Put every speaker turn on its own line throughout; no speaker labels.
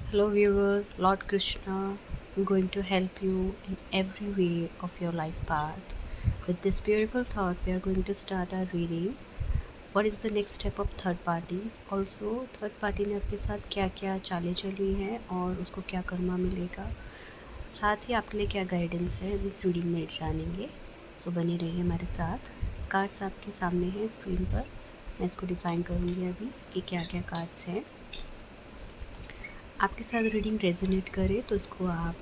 Hello, viewer. Lord Krishna, I'm going to help you in every way of your life path. With this beautiful thought, we are going to start our reading. What is the next step of third party? Also, third party ने आपके साथ क्या क्या चालें चली हैं और उसको क्या कर्मा मिलेगा, साथ ही आपके लिए क्या गाइडेंस है, इस रीडिंग में जानेंगे। सो बने रहिए हमारे साथ। कार्ड्स आपके सामने हैं स्क्रीन पर। मैं इसको डिफ़ाइन करूँगी अभी कि क्या क्या कार्ड्स हैं। आपके साथ रीडिंग रेजोनेट करे तो इसको आप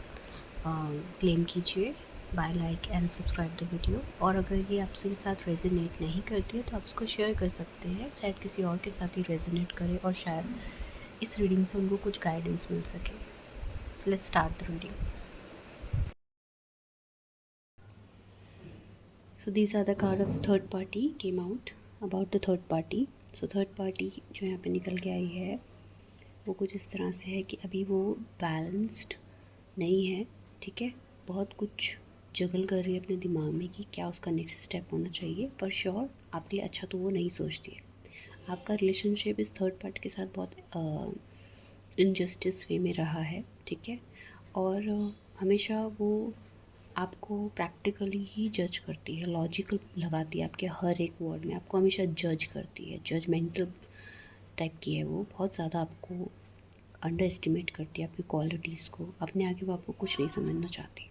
क्लेम कीजिए by like and subscribe the video. और अगर ये आपके साथ रेजोनेट नहीं करती है तो आप इसको शेयर कर सकते हैं, शायद किसी और के साथ ही रेजोनेट करे और शायद इस रीडिंग से उनको कुछ गाइडेंस मिल सके। Let's start the reading. So these are the card of the third party came out about the third party. So third party जो यहाँ पे निकल के आई है वो कुछ इस तरह से है कि अभी वो बैलेंस्ड नहीं है, ठीक है। बहुत कुछ जगल कर रही है अपने दिमाग में कि क्या उसका नेक्स्ट स्टेप होना चाहिए। फॉर श्योर आपके लिए अच्छा तो वो नहीं सोचती है। आपका रिलेशनशिप इस थर्ड पार्ट के साथ बहुत इनजस्टिस वे में रहा है, ठीक है। और हमेशा वो आपको प्रैक्टिकली ही जज करती है, लॉजिकल लगाती है आपके हर एक वर्ड में, आपको हमेशा जज करती है, जजमेंटल टाइप की है वो। बहुत ज़्यादा आपको अंडर एस्टिमेट करती है आपकी क्वालिटीज़ को, अपने आगे वो आपको कुछ नहीं समझना चाहती।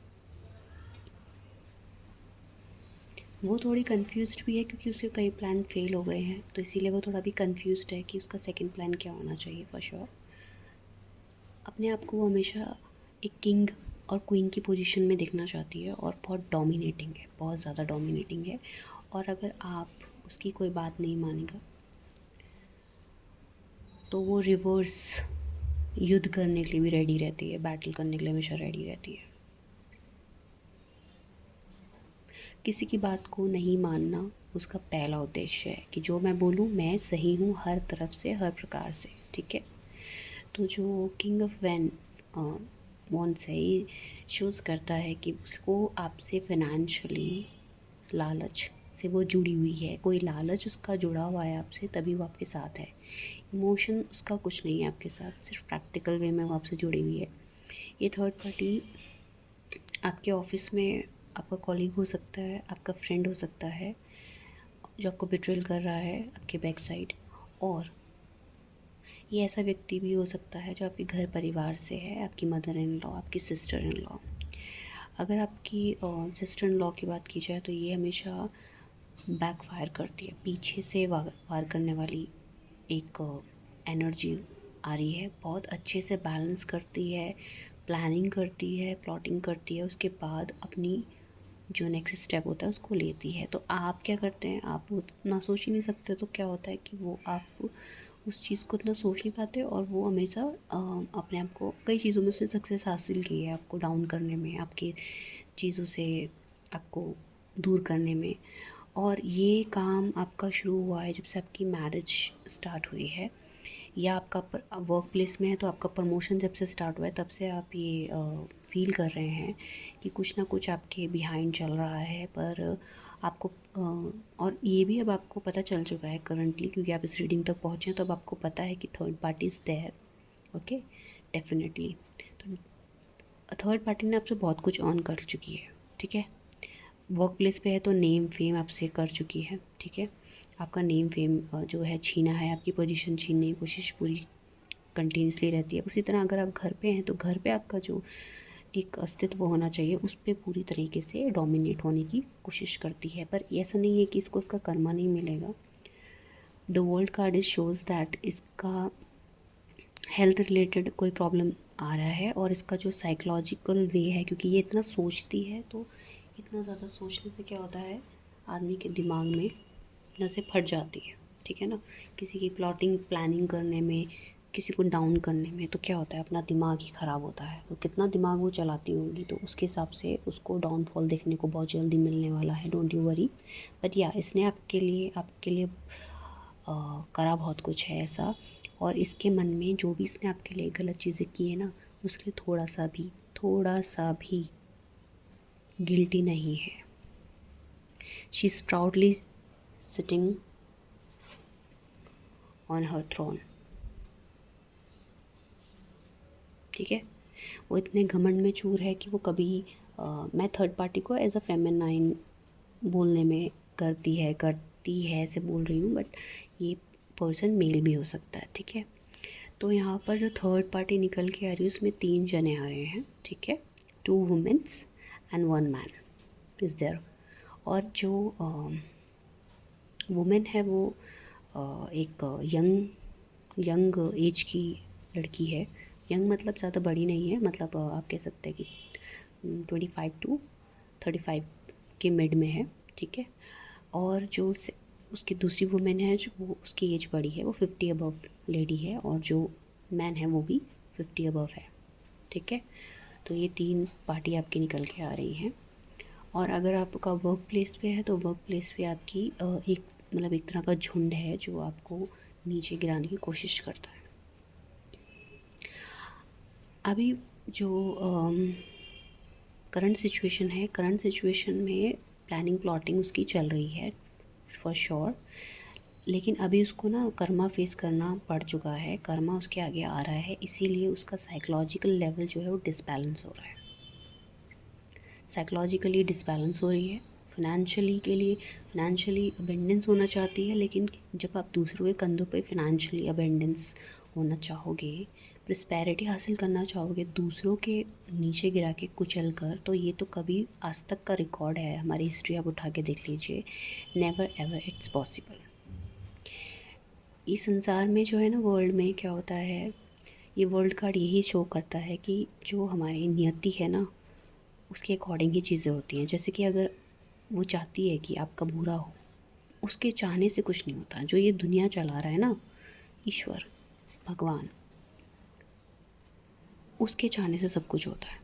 वो थोड़ी कंफ्यूज्ड भी है क्योंकि उसके कई प्लान फेल हो गए हैं, तो इसीलिए वो थोड़ा भी कंफ्यूज्ड है कि उसका सेकंड प्लान क्या होना चाहिए। फॉर श्योर अपने आप को वो हमेशा एक किंग और क्वीन की पोजीशन में देखना चाहती है और बहुत डोमिनेटिंग है, बहुत ज़्यादा डोमिनेटिंग है। और अगर आप उसकी कोई बात नहीं मानेगा तो वो रिवर्स युद्ध करने के लिए भी रेडी रहती है, बैटल करने के लिए हमेशा रेडी रहती है। किसी की बात को नहीं मानना उसका पहला उद्देश्य है कि जो मैं बोलूँ मैं सही हूँ हर तरफ से, हर प्रकार से, ठीक है। तो जो किंग ऑफ वैन वॉन्ड्स है ये शोज़ करता है कि उसको आपसे फिनेंशियली लालच से वो जुड़ी हुई है, कोई लालच उसका जुड़ा हुआ है आपसे, तभी वो आपके साथ है। इमोशन उसका कुछ नहीं है आपके साथ, सिर्फ प्रैक्टिकल वे में वो आपसे जुड़ी हुई है। ये थर्ड पार्टी आपके ऑफिस में आपका कॉलीग हो सकता है, आपका फ्रेंड हो सकता है जो आपको बिट्रेल कर रहा है आपके बैक साइड। और ये ऐसा व्यक्ति भी हो सकता है जो आपके घर परिवार से है, आपकी मदर इन लॉ, आपकी सिस्टर इन लॉ। अगर आपकी सिस्टर इन लॉ की बात की जाए तो ये हमेशा बैकफायर करती है, पीछे से वार करने वाली एक एनर्जी आ रही है। बहुत अच्छे से बैलेंस करती है, प्लानिंग करती है, प्लॉटिंग करती है, उसके बाद अपनी जो नेक्स्ट स्टेप होता है उसको लेती है। तो आप क्या करते हैं, आप उतना सोच ही नहीं सकते, तो क्या होता है कि वो आप उस चीज़ को इतना सोच नहीं पाते और वो हमेशा अपने आप को कई चीज़ों में से सक्सेस हासिल की है, आपको डाउन करने में, आपकी चीज़ों से आपको दूर करने में। और ये काम आपका शुरू हुआ है जब से आपकी मैरिज स्टार्ट हुई है, या आपका वर्क प्लेस में है तो आपका प्रमोशन जब से स्टार्ट हुआ है तब से आप ये फील कर रहे हैं कि कुछ ना कुछ आपके बिहाइंड चल रहा है। पर आपको और ये भी अब आपको पता चल चुका है करंटली, क्योंकि आप इस रीडिंग तक पहुँचे हैं तो अब आपको पता है कि third party is there. Okay, definitely. तो थर्ड पार्टी ने आपसे बहुत कुछ ऑन कर चुकी है, ठीक है। वर्क प्लेस पे है तो नेम फेम आपसे कर चुकी है, ठीक है। आपका नेम फेम जो है छीना है, आपकी पोजीशन छीनने की कोशिश पूरी कंटिन्यूसली रहती है। उसी तरह अगर आप घर पे हैं तो घर पे आपका जो एक अस्तित्व होना चाहिए उस पर पूरी तरीके से डोमिनेट होने की कोशिश करती है। पर ऐसा नहीं है कि इसको उसका कर्मा नहीं मिलेगा। The world card is shows that इसका हेल्थ रिलेटेड कोई प्रॉब्लम आ रहा है, और इसका जो साइकोलॉजिकल वे है, क्योंकि ये इतना सोचती है तो इतना ज़्यादा सोचने से क्या होता है, आदमी के दिमाग में नसें फट जाती है, ठीक है ना। किसी की प्लॉटिंग प्लानिंग करने में, किसी को डाउन करने में, तो क्या होता है अपना दिमाग ही ख़राब होता है। तो कितना दिमाग वो चलाती होगी तो उसके हिसाब से उसको डाउनफॉल देखने को बहुत जल्दी मिलने वाला है, डोंट यू वरी। बट या इसने आपके लिए करा बहुत कुछ है ऐसा, और इसके मन में जो भी इसने आपके लिए गलत चीज़ें की है ना, उसके लिए थोड़ा सा भी गिल्टी नहीं है। She is proudly sitting on her throne. ठीक है। वो इतने घमंड में चूर है कि वो कभी मैं थर्ड पार्टी को एज अ फेमिनाइन बोलने में करती है ऐसे बोल रही हूँ, बट ये पर्सन मेल भी हो सकता है, ठीक है। तो यहाँ पर जो थर्ड पार्टी निकल के आ रही है उसमें 3 जने आ रहे हैं, ठीक है। 2 womens and 1 man is there. और जो वुमेन है वो एक यंग एज की लड़की है। यंग मतलब ज़्यादा बड़ी नहीं है, मतलब आप कह सकते हैं कि 25 to 35 के मिड में है, ठीक है। और जो उसकी दूसरी वुमेन है जो वो उसकी एज बड़ी है, वो 50 अबव लेडी है, और जो मैन है वो भी 50 अबव है, ठीक है। तो ये 3 पार्टी आपकी निकल के आ रही हैं। और अगर आपका वर्क प्लेस पे है तो वर्क प्लेस पे आपकी एक मतलब एक तरह का झुंड है जो आपको नीचे गिराने की कोशिश करता है। अभी जो करंट सिचुएशन है, करंट सिचुएशन में प्लानिंग प्लॉटिंग उसकी चल रही है फॉर श्योर, लेकिन अभी उसको ना कर्मा फेस करना पड़ चुका है, कर्मा उसके आगे आ रहा है, इसीलिए उसका साइकोलॉजिकल लेवल जो है वो डिसबैलेंस हो रहा है। साइकोलॉजिकली डिसबैलेंस हो रही है। फाइनेंशियली अबेंडेंस होना चाहती है, लेकिन जब आप दूसरों के कंधों पे फाइनेंशियली अबेंडेंस होना चाहोगे, प्रॉस्पेरिटी हासिल करना चाहोगे दूसरों के नीचे गिरा के कुचल कर, तो ये तो कभी आज तक का रिकॉर्ड है, हमारी हिस्ट्री आप उठा के देख लीजिए, नेवर एवर इट्स पॉसिबल। इस संसार में जो है ना, वर्ल्ड में क्या होता है, ये वर्ल्ड कार्ड यही शो करता है कि जो हमारी नियति है ना उसके अकॉर्डिंग ही चीज़ें होती हैं। जैसे कि अगर वो चाहती है कि आपका बुरा हो, उसके चाहने से कुछ नहीं होता। जो ये दुनिया चला रहा है ना, ईश्वर भगवान, उसके चाहने से सब कुछ होता है।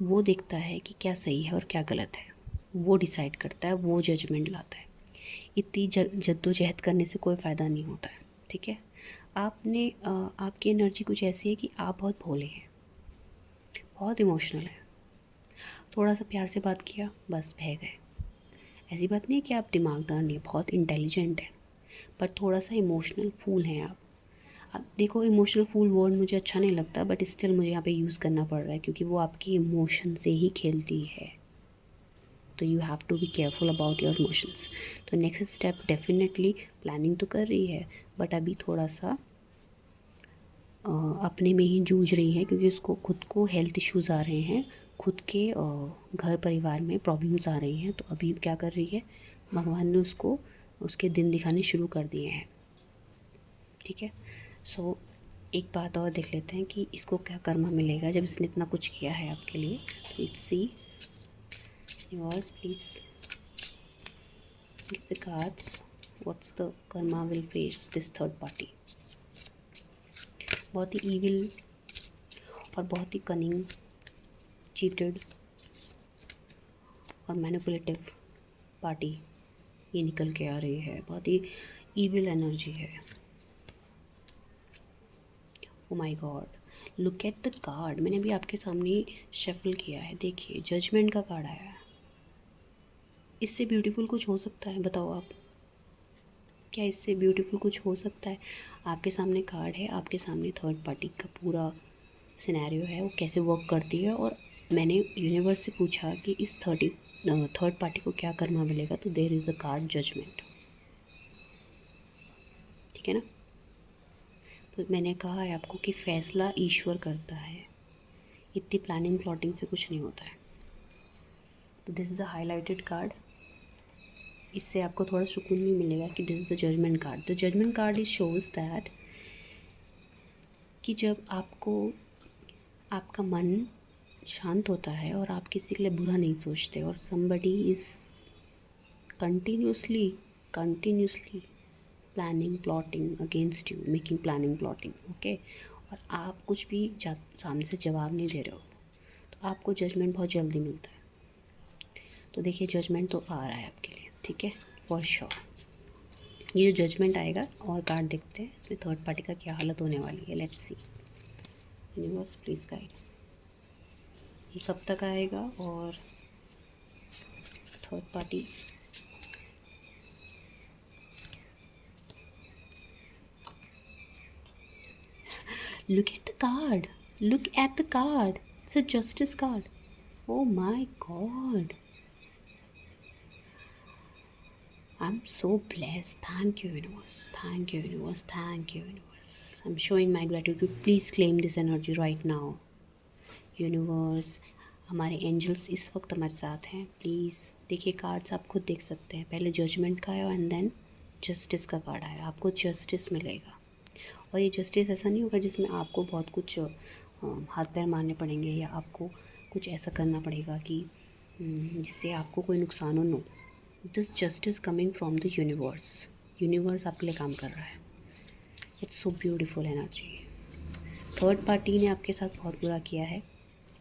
वो देखता है कि क्या सही है और क्या गलत है, वो डिसाइड करता है, वो जजमेंट लाता है। इतनी जद्दोजहद करने से कोई फ़ायदा नहीं होता है, ठीक है। आपकी एनर्जी कुछ ऐसी है कि आप बहुत भोले हैं, बहुत इमोशनल है। थोड़ा सा प्यार से बात किया बस बह गए। ऐसी बात नहीं है कि आप दिमागदार नहीं है, बहुत इंटेलिजेंट है, पर थोड़ा सा इमोशनल फूल हैं आप। अब देखो, इमोशनल फूल वर्ड मुझे अच्छा नहीं लगता, बट स्टिल मुझे यहाँ पे यूज़ करना पड़ रहा है क्योंकि वो आपकी इमोशन से ही खेलती है। तो you have to be careful about your emotions. तो नेक्स्ट स्टेप डेफिनेटली प्लानिंग तो कर रही है, बट अभी थोड़ा सा अपने में ही जूझ रही है क्योंकि उसको खुद को हेल्थ इश्यूज़ आ रहे हैं, खुद के घर परिवार में प्रॉब्लम्स आ रही हैं। तो अभी क्या कर रही है, भगवान ने उसको उसके दिन दिखाने शुरू कर दिए हैं, ठीक है। सो एक बात और देख लेते हैं कि इसको क्या कर्मा मिलेगा जब इसने इतना कुछ किया है आपके लिए। Let's see universe, please give the cards, what's the Karma will face this third party. बहुत ही ईविल और बहुत ही कनिंग, चीटेड और मैनिपुलेटिव पार्टी ये निकल के आ रही है। बहुत ही ईविल एनर्जी है। Oh my God, look at the card. मैंने अभी आपके सामने शफल किया है, देखिए जजमेंट का कार्ड आया है। इससे ब्यूटीफुल कुछ हो सकता है, बताओ आप, क्या इससे ब्यूटीफुल कुछ हो सकता है? आपके सामने कार्ड है, आपके सामने थर्ड पार्टी का पूरा सिनेरियो है, वो कैसे वर्क करती है। और मैंने यूनिवर्स से पूछा कि इस थर्ड पार्टी को क्या करना मिलेगा, तो there is the card judgement, ठीक है ना। तो मैंने कहा है आपको कि फ़ैसला ईश्वर करता है, इतनी प्लानिंग प्लॉटिंग से कुछ नहीं होता है। तो this is the highlighted card. इससे आपको थोड़ा सुकून भी मिलेगा कि this is the judgement card. The judgement card is shows that कि जब आपका मन शांत होता है और आप किसी के लिए बुरा नहीं सोचते, और somebody is continuously planning plotting against you, making planning plotting, okay, और आप कुछ भी सामने से जवाब नहीं दे रहे हो, तो आपको जजमेंट बहुत जल्दी मिलता है। तो देखिए जजमेंट तो आ रहा है आपके लिए, ठीक है, फॉर श्योर। ये जो जजमेंट आएगा, और कार्ड देखते हैं इसमें थर्ड पार्टी का क्या हालत होने वाली है। Let's C universe, please guide, ये कब तक आएगा और third party Look at the card. Look at the card. It's a justice card. Oh my god. I'm so blessed. Thank you, universe. Thank you, universe. Thank you, universe. I'm showing my gratitude. Please claim this energy right now. Universe, हमारे angels इस वक्त हमारे साथ हैं. Please देखिए cards, आप खुद देख सकते हैं. पहले जजमेंट का आया एंड देन जस्टिस का कार्ड आया. आपको जस्टिस मिलेगा. और ये जस्टिस ऐसा नहीं होगा जिसमें आपको बहुत कुछ हाथ पैर मारने पड़ेंगे या आपको कुछ ऐसा करना पड़ेगा कि जिससे आपको कोई नुकसान हो. No, this justice coming from the universe. Universe आपके लिए काम कर रहा है. It's so beautiful energy. Third party ने आपके साथ बहुत बुरा किया है,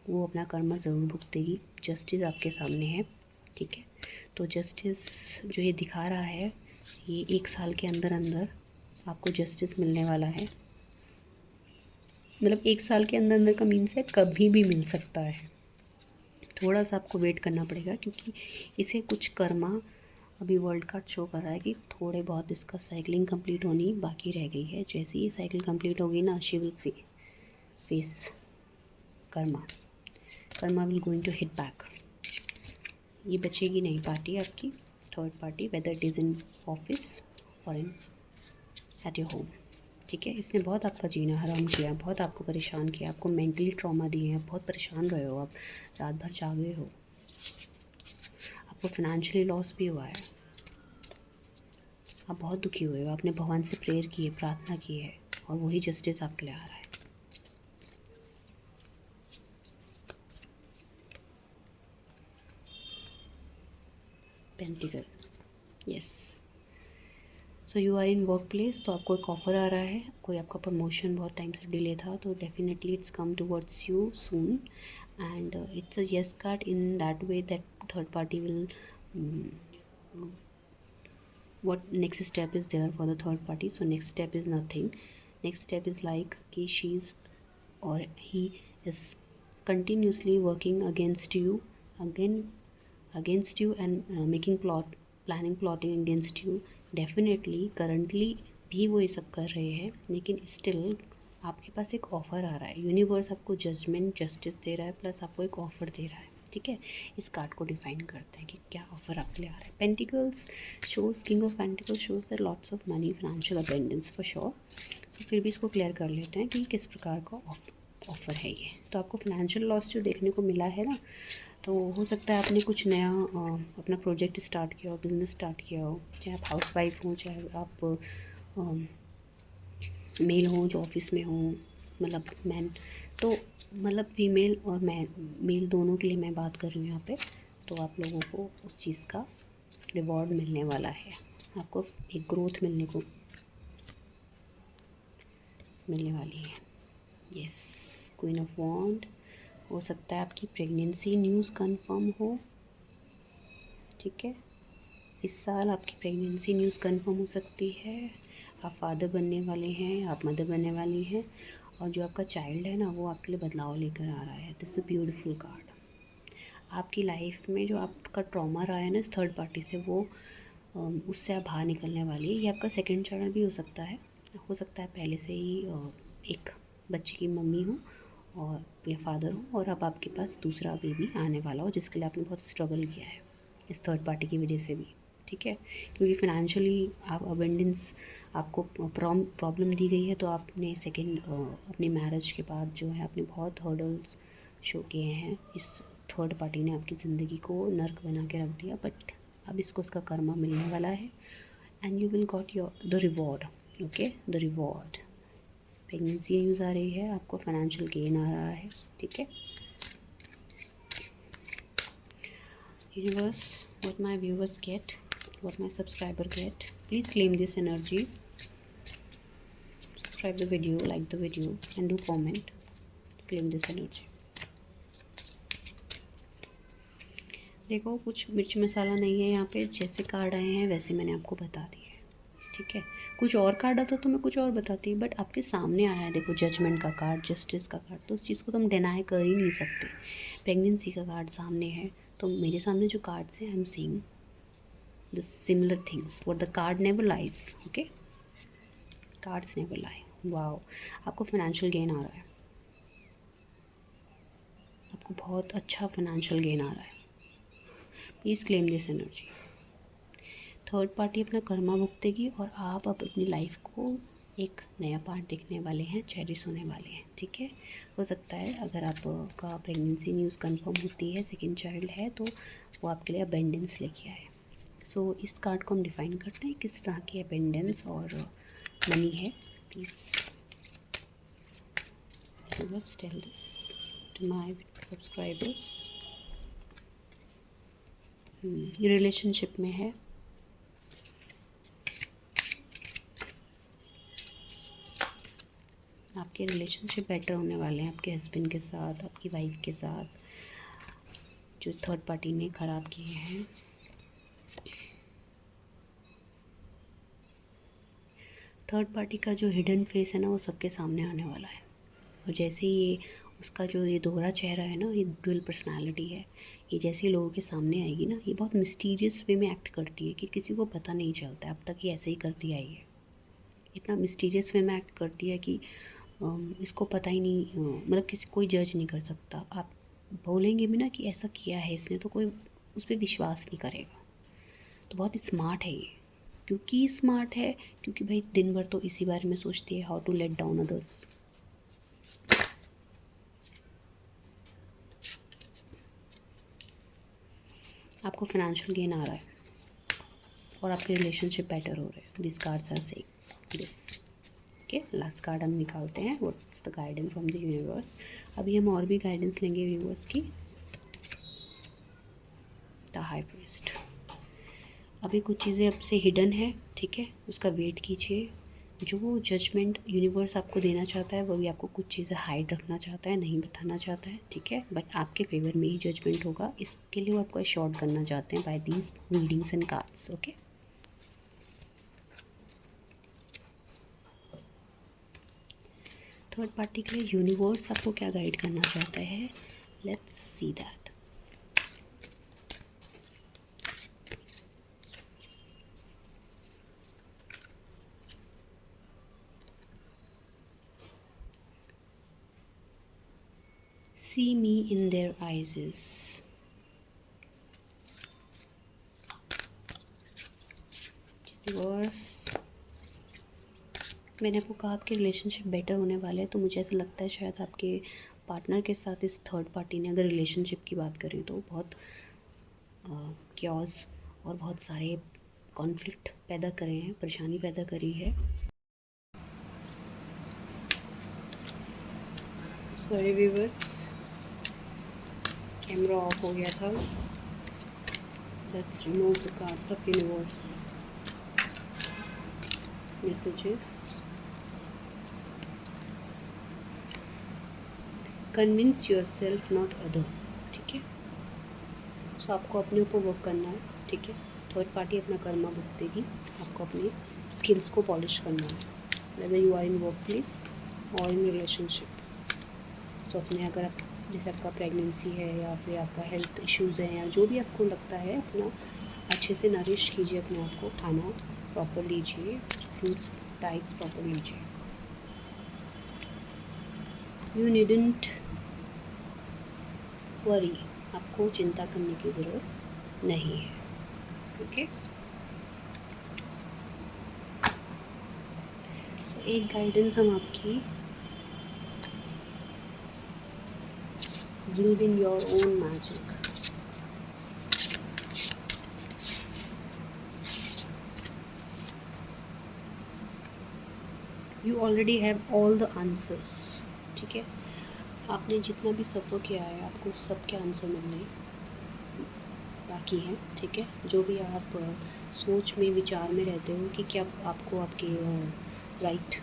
वो अपना कर्म ज़रूर भुगतेगी. जस्टिस आपके सामने है. ठीक है, तो जस्टिस जो ये दिखा रहा है, ये 1 साल के अंदर अंदर आपको जस्टिस मिलने वाला है. मतलब 1 साल के अंदर अंदर का मीन्स है कभी भी मिल सकता है. थोड़ा सा आपको वेट करना पड़ेगा क्योंकि इसे कुछ कर्मा, अभी वर्ल्ड कार्ड शो कर रहा है कि थोड़े बहुत इसका साइकिलिंग कंप्लीट होनी बाकी रह गई है. जैसे ही साइकिल कंप्लीट होगी ना, she will face karma. Karma will going to hit back. ये बचेगी नहीं पार्टी आपकी, third party, whether it is in office और इन एट योर होम. ठीक है, इसने बहुत आपका जीना हराम किया, बहुत आपको परेशान किया, आपको मेंटली ट्रॉमा दिए हैं, बहुत परेशान रहे हो आप, रात भर जागे हो, आपको फाइनेंशियली लॉस भी हुआ है, आप बहुत दुखी हुए हो. आपने भगवान से प्रेयर की है, प्रार्थना की है, और वही जस्टिस आपके लिए आ रहा है. Pentacle, yes. So you are in work place, तो आपको एक ऑफ़र आ रहा है. कोई आपका प्रमोशन बहुत टाइम से डिले था, तो definitely it's come towards you soon. And it's a yes card in that way that third party will, what next step is there for the third party. So next step is nothing. Next step is like कि she's or he is continuously working against you, against you and making plotting against you. Definitely currently भी वो ये सब कर रहे हैं, लेकिन still आपके पास एक ऑफ़र आ रहा है. यूनिवर्स आपको जजमेंट जस्टिस दे रहा है, प्लस आपको एक ऑफ़र दे रहा है. ठीक है, इस कार्ड को डिफाइन करते हैं कि क्या ऑफ़र आपके लिए आ रहा है. Pentacles shows, king of pentacles shows that lots of money, financial abundance for sure. So फिर भी इसको क्लियर कर लेते हैं कि किस प्रकार का ऑफ़र है ये. तो आपको फाइनेंशियल लॉस जो देखने को मिला है ना, तो हो सकता है आपने कुछ नया अपना प्रोजेक्ट स्टार्ट किया हो, बिजनेस स्टार्ट किया हो, चाहे आप हाउस वाइफ हो, चाहे आप मेल हो जो ऑफिस में हो, मतलब मैन, तो मतलब फीमेल और मेल दोनों के लिए मैं बात कर रही हूँ यहाँ पे. तो आप लोगों को उस चीज़ का रिवॉर्ड मिलने वाला है. आपको एक ग्रोथ मिलने वाली है. यस, क्वीन ऑफ वॉन्ड. हो सकता है आपकी प्रेगनेंसी न्यूज़ कंफर्म हो. ठीक है, इस साल आपकी प्रेगनेंसी न्यूज़ कंफर्म हो सकती है. आप फादर बनने वाले हैं, आप मदर बनने वाली हैं, और जो आपका चाइल्ड है ना, वो आपके लिए बदलाव लेकर आ रहा है. This is a beautiful card. आपकी लाइफ में जो आपका ट्रॉमा रहा है ना इस थर्ड पार्टी से, वो उससे आप बाहर निकलने वाली है. ये आपका सेकंड चाइल्ड भी हो सकता है. पहले से ही एक बच्चे की मम्मी हो और या फादर हो, और अब आपके पास दूसरा बेबी आने वाला हो जिसके लिए आपने बहुत स्ट्रगल किया है इस थर्ड पार्टी की वजह से भी. ठीक है, क्योंकि फाइनेंशियली आप अबेंडेंस आपको प्रॉब्लम दी गई है, तो आपने सेकंड अपनी मैरिज के बाद जो है आपने बहुत हर्डल्स शो किए हैं. इस थर्ड पार्टी ने आपकी ज़िंदगी को नर्क बना के रख दिया, बट अब इसको इसका कर्मा मिलने वाला है. And you will got the reward. Okay, the reward. Pregnancy news आ रही है, आपको फाइनेंशियल गेन आ रहा है. ठीक है, universe, what my viewers get, what my subscriber get, please claim this energy. Subscribe the video, like the video and do comment. Claim this energy. देखो, कुछ मिर्च मसाला नहीं है यहाँ पे. जैसे कार्ड आए हैं वैसे मैंने आपको बता दिए. ठीक है, कुछ और कार्ड आता तो मैं कुछ और बताती, बट आपके सामने आया है. देखो, जजमेंट का कार्ड, जस्टिस का कार्ड, तो उस चीज़ को तो हम डिनाई कर ही नहीं सकते. प्रेगनेंसी का कार्ड सामने है, तो मेरे सामने जो कार्ड्स हैं, I am seeing the similar things. What the card never lies. Okay, cards never lie. Wow, आपको फाइनेंशियल गेन आ रहा है, आपको बहुत अच्छा फाइनेंशियल गेन आ रहा है। Please claim this energy. Third party अपना कर्मा भुगतेगी और आप अब अपनी लाइफ को एक नया पार्ट देखने वाले हैं, चेरिश होने वाले हैं, ठीक है। हो सकता है अगर आपका प्रेगनेंसी न्यूज़ कंफर्म होती है, सेकंड चाइल्ड है, तो वो आपके लिए अबेंडेंस लेके आए। सो इस कार्ड को हम डिफ़ाइन करते हैं किस तरह की अबेंडेंस और मनी है। Please tell this to my subscribers. Relationship में है, आपके रिलेशनशिप बेटर होने वाले हैं आपके हस्बैंड के साथ, आपकी वाइफ के साथ, जो थर्ड पार्टी ने ख़राब किए हैं। थर्ड पार्टी का जो हिडन फेस है ना, वो सबके सामने आने वाला है। और जैसे ये उसका जो ये दोहरा चेहरा है ना, ये डुअल पर्सनालिटी है, ये जैसे लोगों के सामने आएगी ना, ये बहुत मिस्टीरियस वे में एक्ट करती है कि किसी को पता नहीं चलता। अब तक ये ऐसे ही करती आई है, इतना मिस्टीरियस वे में एक्ट करती है कि इसको पता ही नहीं, मतलब किसी कोई जज नहीं कर सकता। आप बोलेंगे भी ना कि ऐसा किया है इसने, तो कोई उस पर विश्वास नहीं करेगा। तो बहुत स्मार्ट है ये। क्योंकि स्मार्ट है क्योंकि भाई दिन भर तो इसी बारे में सोचती है, how to let down others. आपको फाइनेंशियल गेन आ रहा है और आपके रिलेशनशिप बेटर हो रहे हैं। This cards are saying this. Okay, last card हम निकालते हैं, what's the guidance from the universe. अभी हम और भी गाइडेंस लेंगे यूनिवर्स की। The high priest. अभी कुछ चीज़ें अब से हिडन है, ठीक है, उसका वेट कीजिए। जो जजमेंट यूनिवर्स आपको देना चाहता है वो भी आपको कुछ चीज़ें हाइड रखना चाहता है, नहीं बताना चाहता है, ठीक है, बट आपके फेवर में ही जजमेंट होगा। इसके लिए वो आपको अशोर्ड करना चाहते हैं by these readings and cards. Okay, third party के लिए यूनिवर्स आपको क्या गाइड करना चाहता है, let's see that. See me in their eyes. Universe, मैंने आपको कहा आपके रिलेशनशिप बेटर होने वाले हैं, तो मुझे ऐसा लगता है शायद आपके पार्टनर के साथ इस थर्ड पार्टी ने, अगर रिलेशनशिप की बात करें तो, बहुत क्योस और बहुत सारे कॉन्फ्लिक्ट पैदा करे हैं, परेशानी पैदा करी है। सॉरी व्यूअर्स, कैमरा ऑफ हो गया था। Let's remove the cards of universe messages. Convince your self not other, ठीक है। सो आपको अपने ऊपर वर्क करना है, ठीक है। थर्ड पार्टी अपना कर्मा भुगतेगी, आपको अपने स्किल्स को पॉलिश करना है, whether you are in work place और इन रिलेशनशिप। सो अपने, अगर आप जैसे आपका प्रेगनेंसी है या फिर आपका हेल्थ इश्यूज़ हैं या जो भी आपको लगता है, अपना अच्छे से नरिश कीजिए अपने आप को, खाना प्रॉपर लीजिए, फ्रूट्स डाइट्स प्रॉपर लीजिए। यू नीडंट वरी, आपको चिंता करने की ज़रूरत नहीं है, ओके। सो एक गाइडेंस हम आपकी, believe in your own magic. You already have all the answers, ठीक है। आपने जितना भी सफ़र किया है, आपको सबके आंसर मिलने बाकी हैं, ठीक है। जो भी आप सोच में, विचार में रहते हो कि क्या आपको आपके राइट,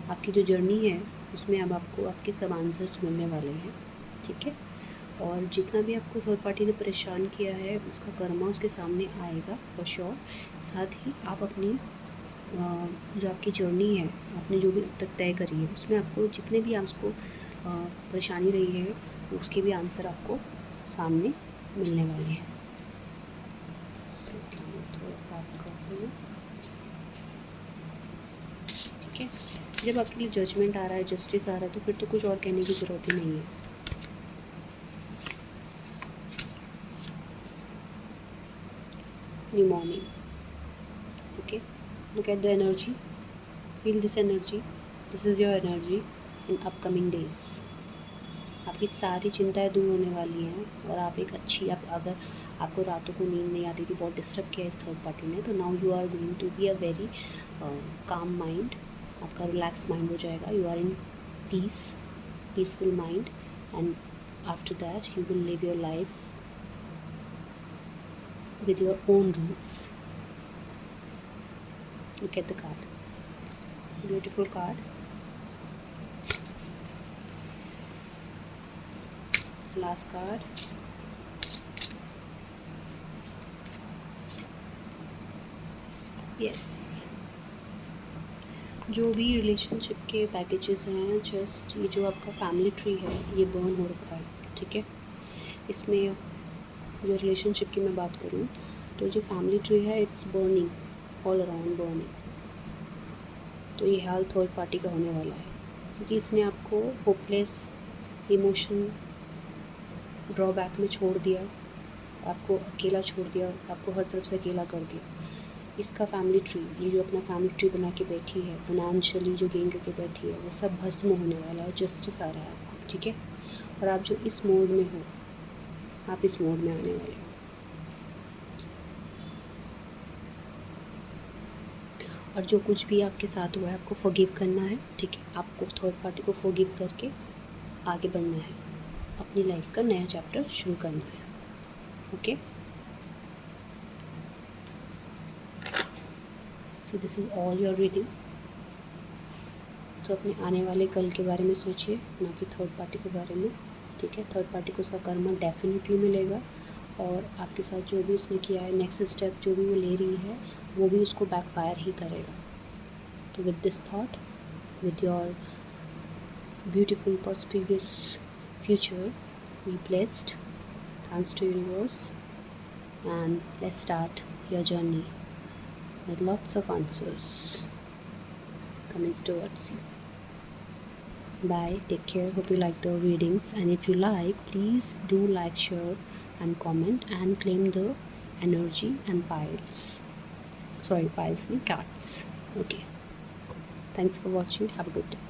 आपकी जो जर्नी है उसमें अब आपको आपके सब आंसर्स मिलने वाले हैं, ठीक है। और जितना भी आपको थर्ड पार्टी ने परेशान किया है, उसका कर्मा उसके सामने आएगा फॉर श्योर। साथ ही आप अपनी जो आपकी जर्नी है, आपने जो भी अब तक तय करी है, उसमें आपको जितने भी आपको परेशानी रही है, उसके भी आंसर आपको सामने मिलने वाले हैं। थोड़ा सा करते हैं, ठीक है। जब आपके लिए जजमेंट आ रहा है, जस्टिस आ रहा है, तो फिर तो कुछ और कहने की ज़रूरत ही नहीं है। New morning, okay, look at the energy, feel this energy, this is your energy in upcoming days. आपकी सारी चिंताएं दूर होने वाली हैं और आप एक अच्छी, आप अगर आपको रातों को नींद नहीं आती थी, बहुत डिस्टर्ब किया इस थर्ड पार्टी ने, तो now you are going to be a very calm mind, आपका रिलैक्स माइंड हो जाएगा, you are in peace, peaceful mind, and after that you will live your life with your own rules. Look at the card, beautiful card. Last card, yes. जो भी relationship के packages हैं, just ये जो आपका family tree है ये burn हो रखा है, ठीक है। इसमें जो रिलेशनशिप की मैं बात करूँ तो जो फैमिली ट्री है it's burning, all around burning. तो ये हाल थर्ड पार्टी का होने वाला है, क्योंकि इसने आपको होपलेस, इमोशन ड्रॉबैक में छोड़ दिया, आपको अकेला छोड़ दिया, आपको हर तरफ से अकेला कर दिया। इसका फैमिली ट्री, ये जो अपना फैमिली ट्री बना के बैठी है, फाइनेंशियली जो गेन करके बैठी है, वो सब भस्म होने वाला है, जस्टिस आ रहा है आपको, ठीक है। और आप जो इस मोड में हो, आप इस मोड में आने वाले हो। और जो कुछ भी आपके साथ हुआ है आपको फॉरगिव करना है, ठीक है। आपको थर्ड पार्टी को फॉरगिव करके आगे बढ़ना है, अपनी लाइफ का नया चैप्टर शुरू करना है, okay. So this is all your reading. तो अपने आने वाले कल के बारे में सोचिए, ना कि थर्ड पार्टी के बारे में, ठीक है। थर्ड पार्टी को उसका कर्मा डेफिनेटली मिलेगा, और आपके साथ जो भी उसने किया है, नेक्स्ट स्टेप जो भी वो ले रही है, वो भी उसको बैकफायर ही करेगा। तो with this thought, with your beautiful prosperous future, be blessed, thanks to universe, and let's start your journey with lots of answers coming towards you. Bye, take care, hope you like the readings, and if you like, please do like, share and comment and claim the energy and piles, sorry, piles and cards, okay. Thanks for watching, have a good day.